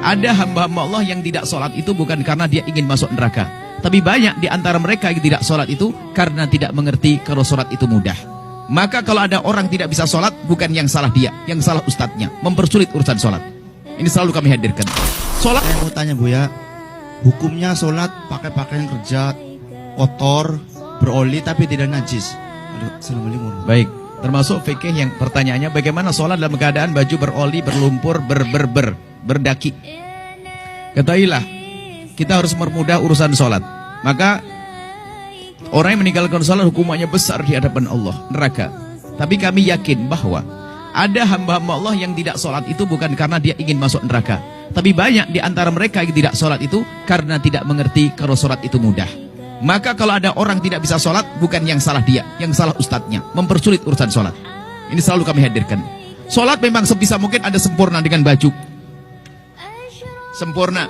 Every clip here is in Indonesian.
Ada hamba-hamba Allah yang tidak sholat itu bukan karena dia ingin masuk neraka. Tapi banyak di antara mereka yang tidak sholat itu karena tidak mengerti kalau sholat itu mudah. Maka kalau ada orang tidak bisa sholat, bukan yang salah dia, yang salah ustadznya, mempersulit urusan sholat. Ini selalu kami hadirkan. Sholat. Saya mau tanya Buya, hukumnya sholat pakai pakaian kerja kotor, beroli tapi tidak najis. Assalamualaikum. Baik, termasuk fikih yang pertanyaannya bagaimana sholat dalam keadaan baju beroli, berlumpur, berdaki. Ketahuilah, kita harus mempermudah urusan sholat. Maka orang yang meninggalkan sholat hukumannya besar di hadapan Allah, neraka. Tapi kami yakin bahwa ada hamba-hamba Allah yang tidak sholat itu bukan karena dia ingin masuk neraka. Tapi banyak di antara mereka yang tidak sholat itu karena tidak mengerti kalau sholat itu mudah. Maka kalau ada orang tidak bisa sholat, bukan yang salah dia, yang salah ustadznya, mempersulit urusan sholat. Ini selalu kami hadirkan. Sholat memang sebisa mungkin ada sempurna dengan baju. Sempurna.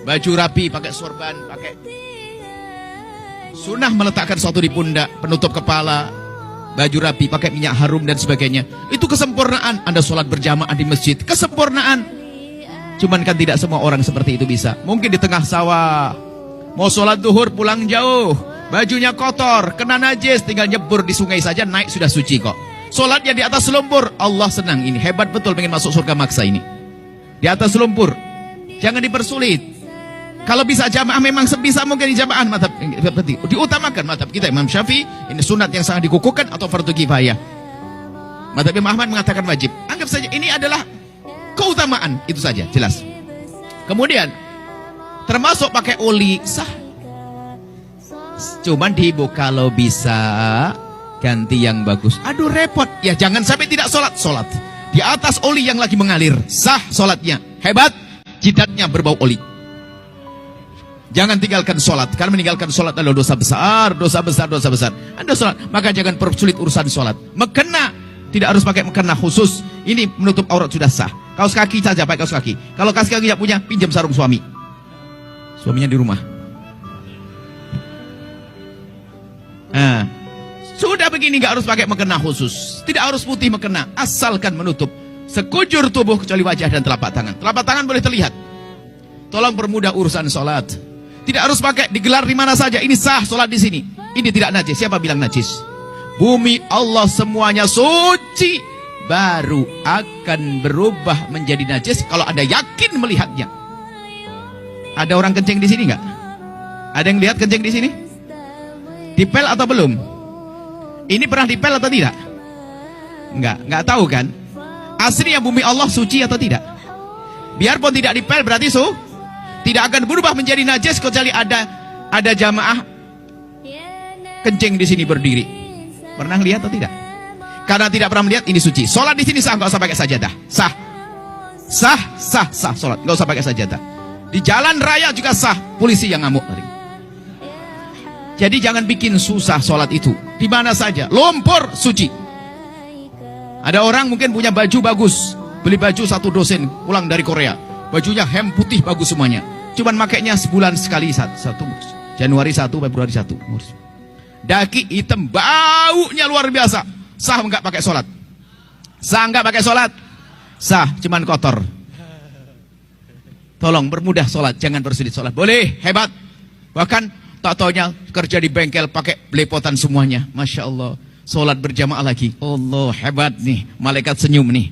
Baju rapi, pakai sorban, pakai sunnah meletakkan sesuatu di pundak, penutup kepala, baju rapi, pakai minyak harum dan sebagainya. Itu kesempurnaan. Anda sholat berjamaah di masjid, kesempurnaan. Cuman kan tidak semua orang seperti itu bisa. Mungkin di tengah sawah, mau sholat duhur pulang jauh, bajunya kotor, kena najis, tinggal nyebur di sungai saja, naik sudah suci kok. Sholatnya di atas lumpur, Allah senang. Ini hebat betul, pengen masuk surga maksa ini. Di atas lumpur, jangan dipersulit. Kalau bisa jamaah memang sebisa mungkin di jamaah, madhab diutamakan madhab kita Imam Syafi'i, ini sunat yang sangat dikukuhkan atau fardu kifayah. Madhab Imam Ahmad mengatakan wajib. Anggap saja ini adalah keutamaan, itu saja, jelas. Kemudian termasuk pakai oli sah. Cuman dihimbau kalau bisa ganti yang bagus. Aduh repot. Ya jangan sampai tidak sholat. Sholat di atas oli yang lagi mengalir, sah sholatnya. Hebat, jidatnya berbau oli. Jangan tinggalkan sholat. Karena meninggalkan sholat adalah dosa besar. Dosa besar, dosa besar. Anda sholat, maka jangan persulit urusan sholat. Mekena, tidak harus pakai mekena khusus. Ini menutup aurat sudah sah. Kaos kaki saja pakai kaos kaki. Kalau kaos kaki tidak punya, pinjam sarung suami. Suaminya di rumah. Nah, sudah begini nggak harus pakai mekena khusus. Tidak harus putih mekena, asalkan menutup sekujur tubuh kecuali wajah dan telapak tangan. Telapak tangan boleh terlihat. Tolong permudah urusan sholat. Tidak harus pakai digelar di mana saja. Ini sah sholat di sini. Ini tidak najis. Siapa bilang najis? Bumi Allah semuanya suci. Baru akan berubah menjadi najis kalau Anda yakin melihatnya. Ada orang kencing di sini nggak? Ada yang lihat kencing di sini? Dipel atau belum? Ini pernah dipel atau tidak? Nggak tahu kan? Aslinya bumi Allah suci atau tidak? Biarpun tidak dipel berarti tidak akan berubah menjadi najis kecuali ada jamaah kencing di sini berdiri. Pernah lihat atau tidak? Karena tidak pernah melihat, ini suci. Sholat di sini sah, nggak usah pakai sajadah. Sah sholat, nggak usah pakai sajadah. Di jalan raya juga sah, polisi yang ngamuk tadi. Jadi jangan bikin susah sholat itu. Di mana saja, lumpur suci. Ada orang mungkin punya baju bagus, beli baju satu dosen pulang dari Korea, bajunya hem putih bagus semuanya. Cuman makainya sebulan sekali, satu Januari 1, Februari 1. Daki hitam, baunya luar biasa. Sah enggak pakai sholat? Sah enggak pakai sholat? Sah, cuman kotor. Tolong bermudah sholat, jangan bersulit sholat. Boleh, hebat. Bahkan tak taunya kerja di bengkel pakai belepotan semuanya. Masya Allah. Sholat berjamaah lagi. Allah, hebat nih. Malaikat senyum nih.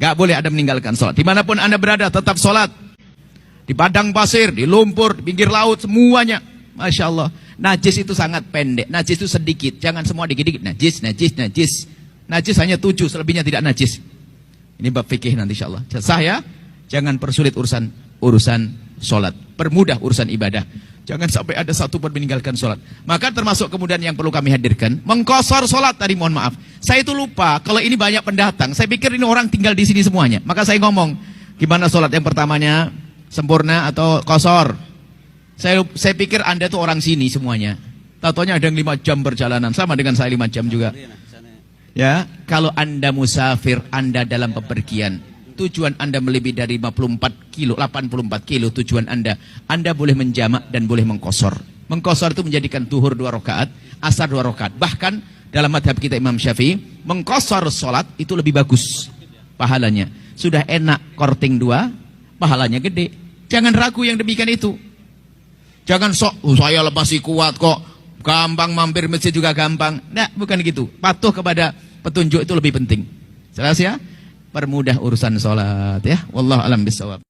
Gak boleh ada meninggalkan sholat. Dimanapun Anda berada, tetap sholat. Di padang pasir, di lumpur, di pinggir laut, semuanya. Masya Allah. Najis itu sangat pendek. Najis itu sedikit. Jangan semua dikit-dikit. Najis. Najis hanya 7, selebihnya tidak najis. Ini bab fikih nanti insya Allah. Sah ya? Jangan persulit urusan sholat. Permudah urusan ibadah. Jangan sampai ada satu pun meninggalkan sholat. Maka termasuk kemudian yang perlu kami hadirkan, mengkosor sholat tadi, mohon maaf. Saya itu lupa, kalau ini banyak pendatang. Saya pikir ini orang tinggal di sini semuanya. Maka saya ngomong, gimana sholat yang pertamanya? Sempurna atau kosor? Saya pikir Anda itu orang sini semuanya. Tatonya ada yang 5 jam perjalanan. Sama dengan saya 5 jam juga. Ya, kalau Anda musafir, Anda dalam bepergian, tujuan Anda melebihi dari 54 kilo, 84 kilo tujuan Anda boleh menjamak dan boleh mengkosor. Mengkosor itu menjadikan duhur 2 rakaat, asar 2 rakaat. Bahkan dalam madhab kita Imam Syafi'i, mengkosor sholat itu lebih bagus pahalanya. Sudah enak korting 2, pahalanya gede. Jangan ragu yang demikian itu. Jangan sok, saya masih kuat kok, gampang mampir masjid juga gampang. Nah, bukan gitu. Patuh kepada petunjuk itu lebih penting. Jelas ya? Permudah urusan sholat ya. Wallahu a'lam bishawab.